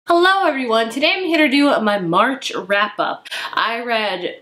Hello everyone, today I'm here to do my March wrap-up. I read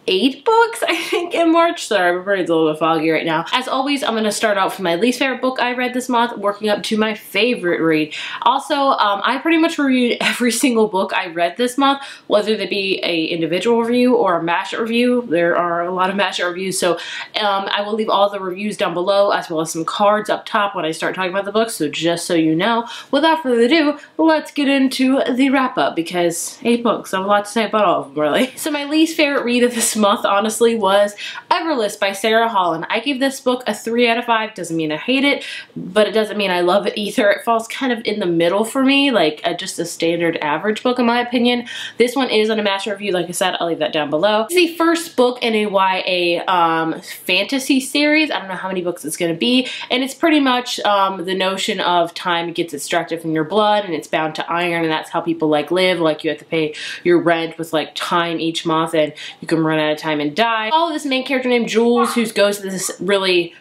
8 books, I think, in March. Sorry, my brain's a little bit foggy right now. As always, I'm going to start out from my least favorite book I read this month, working up to my favorite read. Also, I pretty much reviewed every single book I read this month, whether they be a individual review or a mashup review. There are a lot of mashup reviews, so I will leave all the reviews down below, as well as some cards up top when I start talking about the book, so just so you know. Without further ado, let's get into the wrap-up, because 8 books, I have a lot to say about all of them, really. So my least favorite read of this month, honestly, was Everlist by Sarah Holland. I gave this book a 3 out of 5. Doesn't mean I hate it, but it doesn't mean I love it either. It falls kind of in the middle for me, like just a standard average book in my opinion. This one is on a master review, like I said, I'll leave that down below. It's the first book in a YA fantasy series. I don't know how many books it's going to be, and it's pretty much the notion of time gets extracted from your blood and it's bound to iron, and that's how people like live. Like you have to pay your rent with like time each month, and you can run out of time and die. Follow this main character named Jules, who goes to this really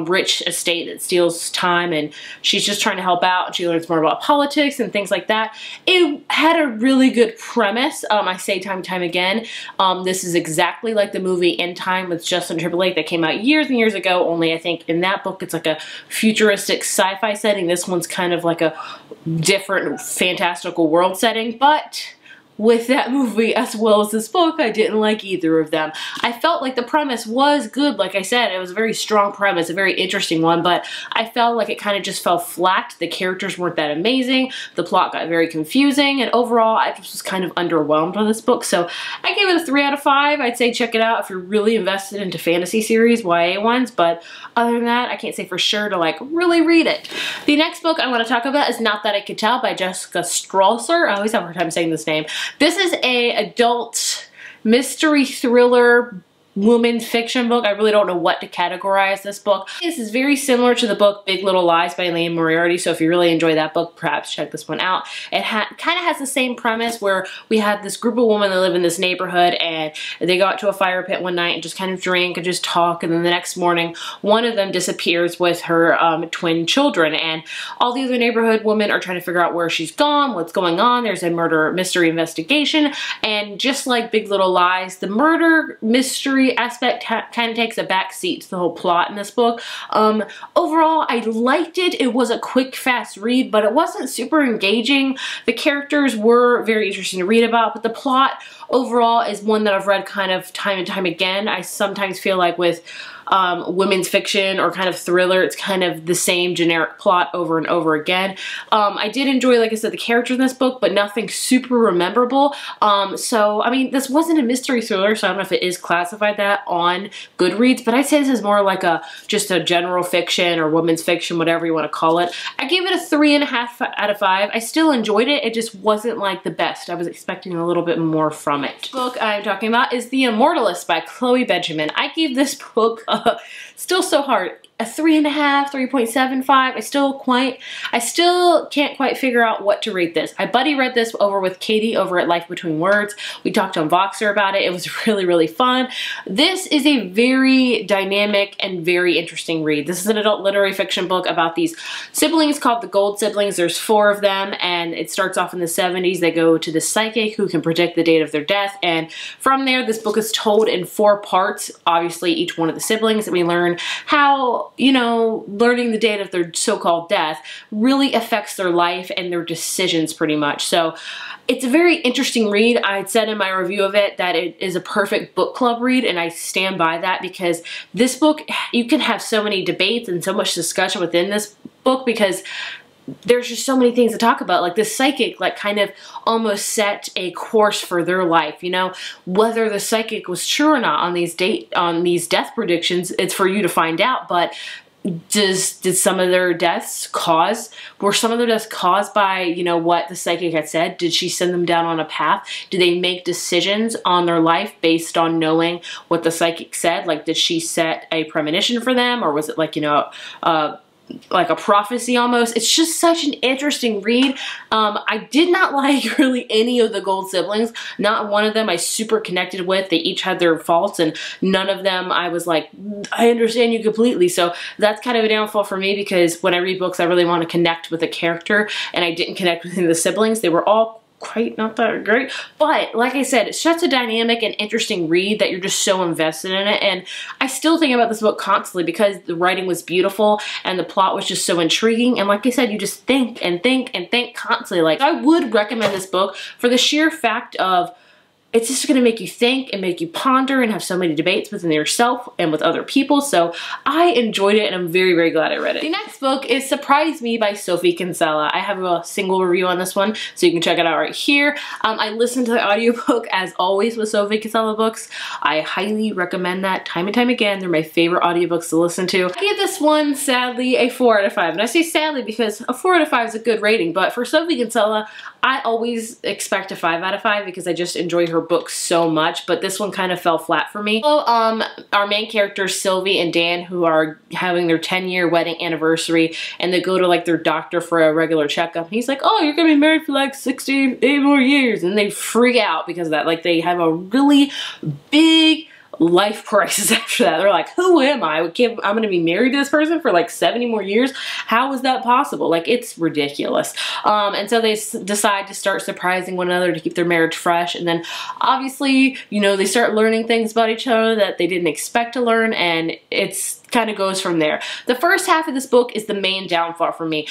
rich estate that steals time, and she's just trying to help out, and she learns more about politics and things like that. It had a really good premise. I say time and time again, this is exactly like the movie In Time with Justin Timberlake that came out years and years ago, only I think in that book it's like a futuristic sci-fi setting. This one's kind of like a different fantastical world setting, but with that movie as well as this book, I didn't like either of them. I felt like the premise was good. Like I said, it was a very strong premise, a very interesting one, but I felt like it kind of just fell flat. The characters weren't that amazing. The plot got very confusing, and overall, I just was kind of underwhelmed with this book. So I gave it a 3 out of 5. I'd say check it out if you're really invested into fantasy series, YA ones, but other than that, I can't say for sure to like really read it. The next book I want to talk about is Not That I Could Tell by Jessica Strasser. I always have a hard time saying this name. This is a adult mystery thriller women's fiction book. I really don't know what to categorize this book. This is very similar to the book Big Little Lies by Elaine Moriarty, so if you really enjoy that book, perhaps check this one out. It kind of has the same premise where we have this group of women that live in this neighborhood, and they go out to a fire pit one night and just kind of drink and just talk, and then the next morning one of them disappears with her twin children, and all the other neighborhood women are trying to figure out where she's gone, what's going on. There's a murder mystery investigation, and just like Big Little Lies, the murder mystery aspect kind of takes a back seat to the whole plot in this book. Overall, I liked it. It was a quick, fast read, but it wasn't super engaging. The characters were very interesting to read about, but the plot overall is one that I've read kind of time and time again. I sometimes feel like with women's fiction or kind of thriller, it's kind of the same generic plot over and over again. I did enjoy, like I said, the characters in this book, but nothing super memorable. So, I mean, this wasn't a mystery thriller, so I don't know if it is classified that on Goodreads, but I'd say this is more like just a general fiction or women's fiction, whatever you want to call it. I gave it a 3.5 out of 5. I still enjoyed it. It just wasn't like the best. I was expecting a little bit more from it. The book I'm talking about is The Immortalist by Chloe Benjamin. I gave this book still so hard, a 3.5, 3.75. I still can't quite figure out what to rate this. I buddy read this over with Katie over at Life Between Words. We talked on Voxer about it. It was really fun. This is a very dynamic and very interesting read. This is an adult literary fiction book about these siblings called the Gold Siblings. There's 4 of them, and it starts off in the 70s. They go to the psychic who can predict the date of their death, and from there, this book is told in 4 parts. Obviously, each one of the siblings, and we learn how, you know, learning the date of their so-called death really affects their life and their decisions pretty much. So it's a very interesting read. I had said in my review of it that it is a perfect book club read, and I stand by that, because this book, you can have so many debates and so much discussion within this book, because there's just so many things to talk about. Like the psychic, like kind of almost set a course for their life, you know, whether the psychic was true or not on these death predictions, it's for you to find out. But did some of their deaths were some of their deaths caused by, you know, what the psychic had said? Did she send them down on a path? Did they make decisions on their life based on knowing what the psychic said? Like, did she set a premonition for them, or was it like, you know, like a prophecy almost. It's just such an interesting read. I did not like really any of the Gold siblings. Not one of them I super connected with. They each had their faults, and none of them I was like, I understand you completely. So that's kind of a downfall for me, because when I read books I really want to connect with a character, and I didn't connect with any of the siblings. They were all quite not that great, but like I said, it's such a dynamic and interesting read that you're just so invested in it. And I still think about this book constantly because the writing was beautiful and the plot was just so intriguing, and like I said, you just think and think and think constantly. Like, I would recommend this book for the sheer fact of it's just going to make you think and make you ponder and have so many debates within yourself and with other people. So I enjoyed it, and I'm very, very glad I read it. The next book is Surprise Me by Sophie Kinsella. I have a single review on this one, so you can check it out right here. I listened to the audiobook as always with Sophie Kinsella books. I highly recommend that time and time again. They're my favorite audiobooks to listen to. I gave this one, sadly, a 4 out of 5. And I say sadly because a 4 out of 5 is a good rating, but for Sophie Kinsella, I always expect a 5 out of 5 because I just enjoy her books so much, but this one kind of fell flat for me. So, our main characters, Sylvie and Dan, who are having their 10-year wedding anniversary, and they go to like their doctor for a regular checkup. He's like, oh, you're gonna be married for like 68 more years, and they freak out because of that. Like, they have a really big life crisis after that. They're like, who am I? I'm gonna be married to this person for like 70 more years? How is that possible? Like, it's ridiculous. And so they decide to start surprising one another to keep their marriage fresh. And then obviously, you know, they start learning things about each other that they didn't expect to learn, and it's kind of goes from there. The first half of this book is the main downfall for me.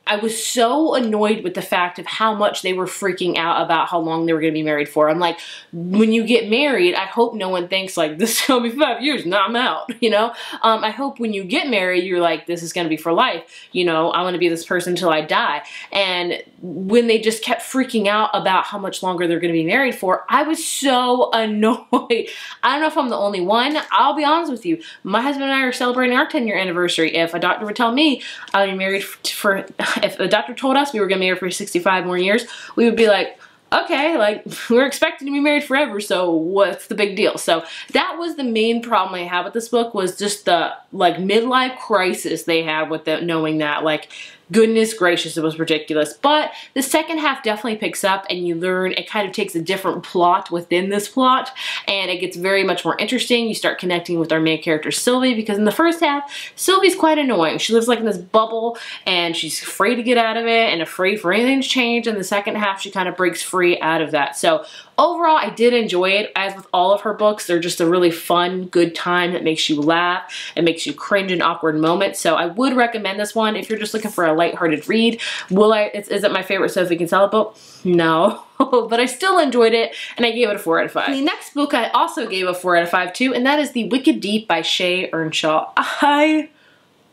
I was so annoyed with the fact of how much they were freaking out about how long they were going to be married for. I'm like, when you get married, I hope no one thinks like, this is going to be 5 years, now I'm out, you know? I hope when you get married, you're like, this is going to be for life. You know, I want to be this person until I die. And when they just kept freaking out about how much longer they're going to be married for, I was so annoyed. I don't know if I'm the only one. I'll be honest with you. My husband and I are celebrating our 10-year anniversary. If a doctor would tell me I would be married for if the doctor told us we were gonna be married for 65 more years, we would be like, okay, like, we're expected to be married forever, so what's the big deal? So that was the main problem I had with this book, was just the like midlife crisis they had with it, knowing that, like, goodness gracious, it was ridiculous. But the second half definitely picks up, and you learn, it kind of takes a different plot within this plot, and it gets very much more interesting. You start connecting with our main character Sylvie, because in the first half, Sylvie's quite annoying. She lives like in this bubble, and she's afraid to get out of it and afraid for anything to change. In the second half, she kind of breaks free out of that. So overall, I did enjoy it. As with all of her books, they're just a really fun, good time that makes you laugh and makes you cringe in awkward moments. So I would recommend this one if you're just looking for a lighthearted read. Is it my favorite Sophie Kinsella book? No. But I still enjoyed it, and I gave it a 4 out of 5. The next book I also gave a 4 out of 5 to, and that is The Wicked Deep by Shay Earnshaw. I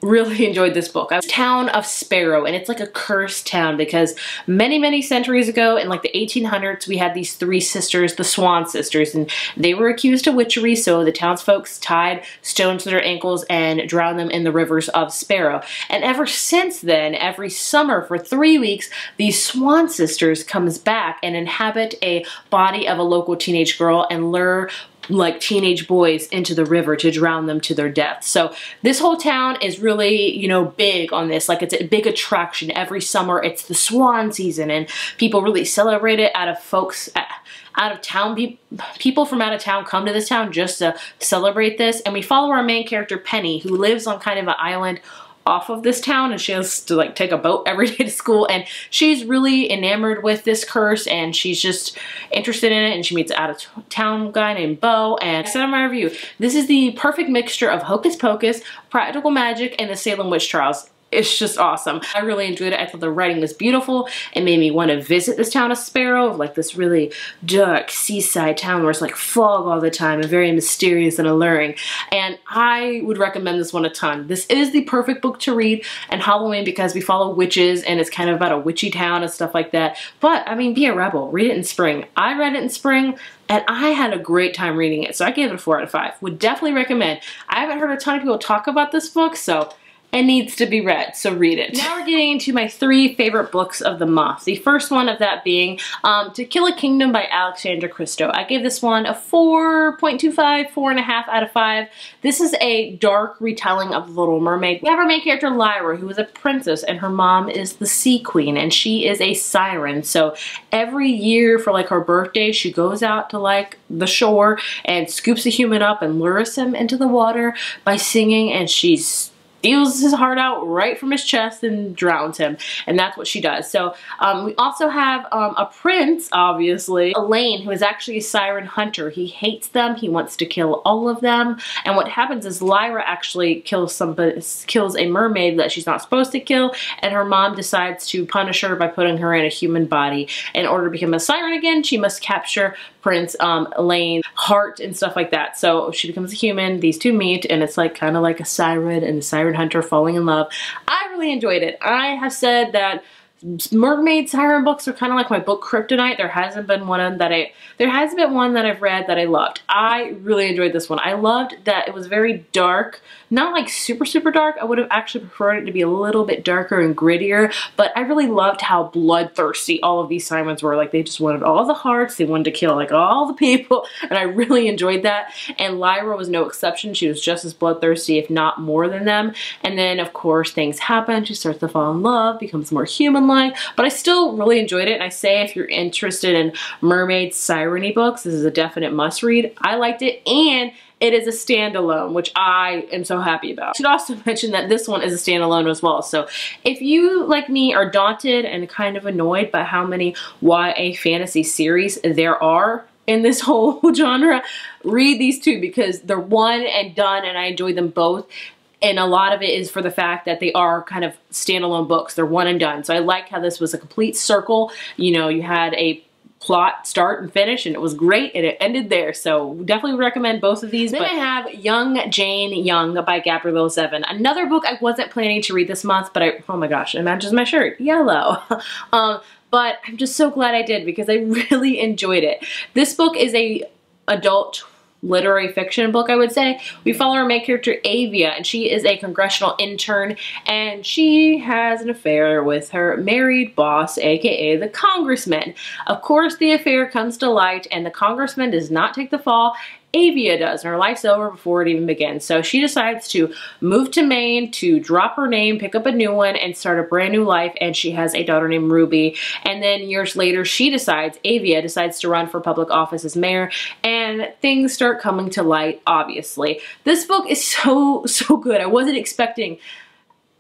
really enjoyed this book. It's Town of Sparrow, and it's like a cursed town because many, many centuries ago in like the 1800s, we had these 3 sisters, the Swan sisters, and they were accused of witchery, so the townsfolk tied stones to their ankles and drowned them in the rivers of Sparrow. And ever since then, every summer for 3 weeks, these Swan sisters comes back and inhabit a body of a local teenage girl and lure like teenage boys into the river to drown them to their death. So this whole town is really, you know, big on this. Like, it's a big attraction. Every summer it's the swan season, and people really celebrate it. People from out of town come to this town just to celebrate this. And we follow our main character Penny, who lives on kind of an island off of this town, and she has to like take a boat every day to school, and she's really enamored with this curse, and she's just interested in it, and she meets an out-of-town guy named Bo. And I said in my review, this is the perfect mixture of hocus pocus, practical magic, and the Salem witch trials. It's just awesome. I really enjoyed it. I thought the writing was beautiful. It made me want to visit this town of Sparrow, like this really dark seaside town where it's like fog all the time and very mysterious and alluring. And I would recommend this one a ton. This is the perfect book to read in Halloween because we follow witches, and it's kind of about a witchy town and stuff like that. But I mean, be a rebel. Read it in spring. I read it in spring, and I had a great time reading it. So I gave it a 4 out of 5. Would definitely recommend. I haven't heard a ton of people talk about this book, so and needs to be read, so read it. Now we're getting into my 3 favorite books of the month. The first one of that being To Kill a Kingdom by Alexandra Christo. I gave this one a 4.25, 4.5 out of 5. This is a dark retelling of The Little Mermaid. We have our main character Lyra, who is a princess, and her mom is the Sea Queen, and she is a siren. So every year for like her birthday, she goes out to like the shore and scoops a human up and lures him into the water by singing, and she's steals his heart out right from his chest and drowns him, and that's what she does. So we also have a prince, obviously, Elaine, who is actually a siren hunter. He hates them, he wants to kill all of them, and what happens is Lyra actually kills a mermaid that she's not supposed to kill, and her mom decides to punish her by putting her in a human body. In order to become a siren again, she must capture Prince Elaine's heart and stuff like that. So she becomes a human, these two meet, and it's like kind of like a siren and a siren hunter falling in love. I really enjoyed it. I have said that mermaid siren books are kind of like my book kryptonite. There hasn't been one that I've read that I loved. I really enjoyed this one. I loved that it was very dark, not like super dark. I would have actually preferred it to be a little bit darker and grittier, but I really loved how bloodthirsty all of these sirens were. Like, they just wanted all the hearts, they wanted to kill like all the people, and I really enjoyed that. And Lyra was no exception. She was just as bloodthirsty, if not more than them. And then of course things happen. She starts to fall in love, becomes more human, but I still really enjoyed it. And I say if you're interested in mermaid siren-y books, this is a definite must read. I liked it, and it is a standalone, which I am so happy about. I should also mention that this one is a standalone as well. So if you, like me, are daunted and kind of annoyed by how many YA fantasy series there are in this whole genre, read these 2 because they're one and done, and I enjoyed them both. And a lot of it is for the fact that they are kind of standalone books. They're one and done. So I like how this was a complete circle. You know, you had a plot start and finish, and it was great, and it ended there. So definitely recommend both of these. Then I have Young Jane Young by Gabrielle Zevin. Another book I wasn't planning to read this month, but oh my gosh, it matches my shirt, yellow. But I'm just so glad I did because I really enjoyed it. This book is a adult literary fiction book, I would say. We follow our main character Avia, and she is a congressional intern, and she has an affair with her married boss, aka the congressman. Of course, the affair comes to light, and the congressman does not take the fall. Avia does, and her life's over before it even begins. So she decides to move to Maine to drop her name, pick up a new one, and start a brand new life, and she has a daughter named Ruby. And then years later, Avia decides to run for public office as mayor, and things start coming to light, obviously. This book is so good. I wasn't expecting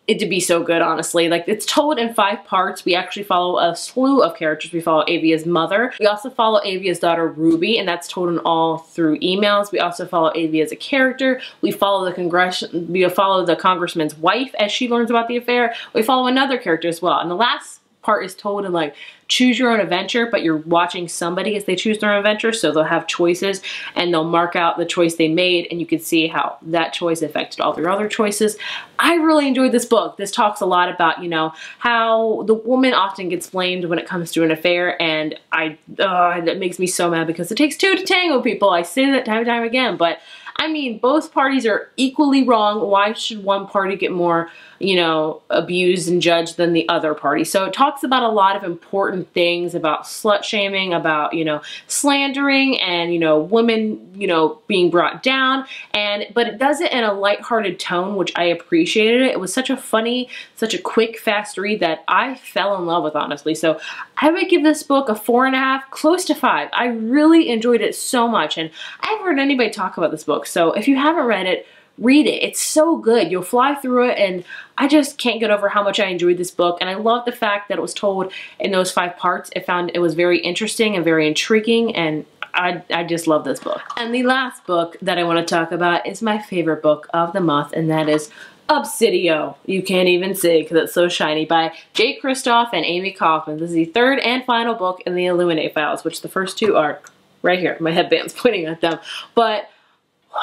it to be so good, honestly. Like, it's told in 5 parts. We actually follow a slew of characters. We follow Avia's mother. We also follow Avia's daughter Ruby, and that's told in all through emails. We also follow Avia as a character. We follow the congressman's wife as she learns about the affair. We follow another character as well. And the last part is told in like choose your own adventure, but you're watching somebody as they choose their own adventure, so they'll have choices and they'll mark out the choice they made, and you can see how that choice affected all their other choices. I really enjoyed this book. This talks a lot about, you know, how the woman often gets blamed when it comes to an affair, and that makes me so mad because it takes 2 to tango, people. I say that time and time again, but I mean, both parties are equally wrong. Why should one party get more, you know, abused and judged than the other party? So it talks about a lot of important things about slut shaming, about, you know, slandering, and, you know, women, you know, being brought down. But it does it in a lighthearted tone, which I appreciated it. It was such a funny, such a quick, fast read that I fell in love with, honestly. So I would give this book a 4.5, close to 5. I really enjoyed it so much, and I haven't heard anybody talk about this book. So if you haven't read it, read it. It's so good. You'll fly through it, and I just can't get over how much I enjoyed this book. And I love the fact that it was told in those 5 parts. I found it was very interesting and very intriguing, and I just love this book. And the last book that I want to talk about is my favorite book of the month, and that is Obsidian. You can't even see because it's so shiny, by Jake Kristoff and Amy Kaufman. This is the 3rd and final book in the Illuminate files, which the first 2 are right here. My headband's pointing at them. But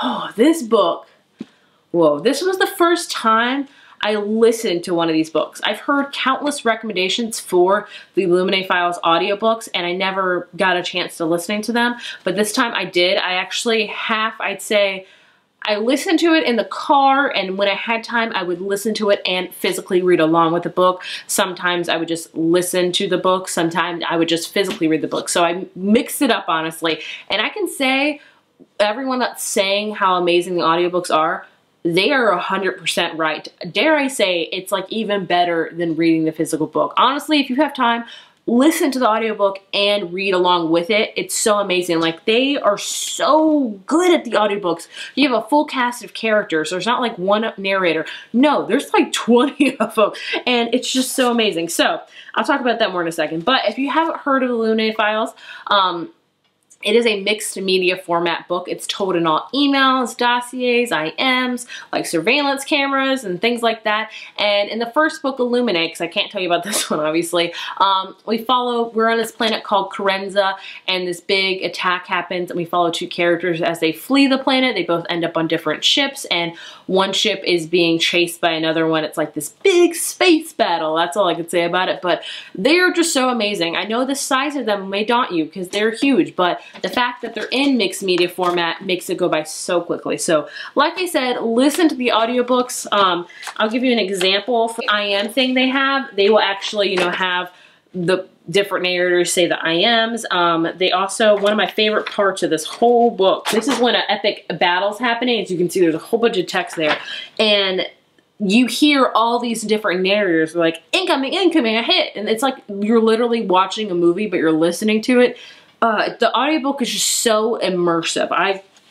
oh, this book, whoa, this was the first time I listened to one of these books. I've heard countless recommendations for the Illuminate Files audiobooks, and I never got a chance to listening to them, but this time I did. I actually I'd say I listened to it in the car, and when I had time, I would listen to it and physically read along with the book. Sometimes I would just listen to the book. Sometimes I would just physically read the book. So I mixed it up, honestly. And I can say, everyone that's saying how amazing the audiobooks are, they are 100% right. Dare I say, it's like even better than reading the physical book. Honestly, if you have time, listen to the audiobook and read along with it. It's so amazing. Like, they are so good at the audiobooks. You have a full cast of characters. There's not like one narrator. No, there's like 20 of them. And it's just so amazing. So I'll talk about that more in a second. But if you haven't heard of the Illuminated Files, it is a mixed media format book. It's told in all emails, dossiers, IMs, like surveillance cameras and things like that. And in the first book, Illuminate, because I can't tell you about this one, obviously, we're on this planet called Carenza, and this big attack happens, and we follow two characters as they flee the planet. They both end up on different ships, and one ship is being chased by another one. It's like this big space battle. That's all I can say about it, but they're just so amazing. I know the size of them may daunt you because they're huge, but the fact that they're in mixed media format makes it go by so quickly. So, like I said, listen to the audiobooks. I'll give you an example. For the IM thing they have, they will actually, you know, have the different narrators say the IMs. They also, one of my favorite parts of this whole book, this is when an epic battle's happening. As you can see, there's a whole bunch of text there. And you hear all these different narrators like, incoming, incoming, a hit. And it's like you're literally watching a movie, but you're listening to it. The audiobook is just so immersive.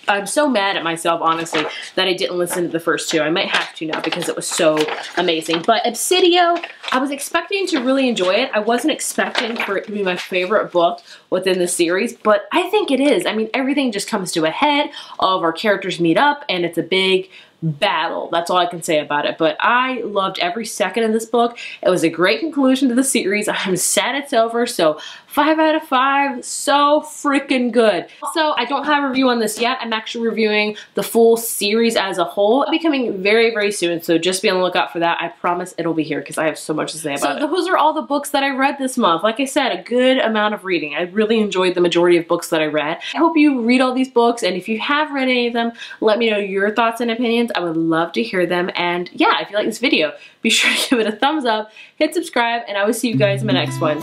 I'm so mad at myself, honestly, that I didn't listen to the first two. I might have to now because it was so amazing. But Obsidian, I was expecting to really enjoy it. I wasn't expecting for it to be my favorite book within the series, but I think it is. I mean, everything just comes to a head. All of our characters meet up, and it's a big battle. That's all I can say about it. But I loved every second of this book. It was a great conclusion to the series. I'm sad it's over, so 5 out of 5. So freaking good. Also, I don't have a review on this yet. I'm actually reviewing the full series as a whole. It'll be coming very, very soon, so just be on the lookout for that. I promise it'll be here because I have so much to say about it. So those are all the books that I read this month. Like I said, a good amount of reading. I really enjoyed the majority of books that I read. I hope you read all these books, and if you have read any of them, let me know your thoughts and opinions. I would love to hear them. And yeah, if you like this video, be sure to give it a thumbs up, hit subscribe, and I will see you guys in my next one.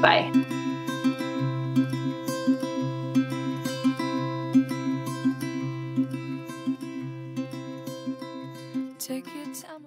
Bye. Take your time.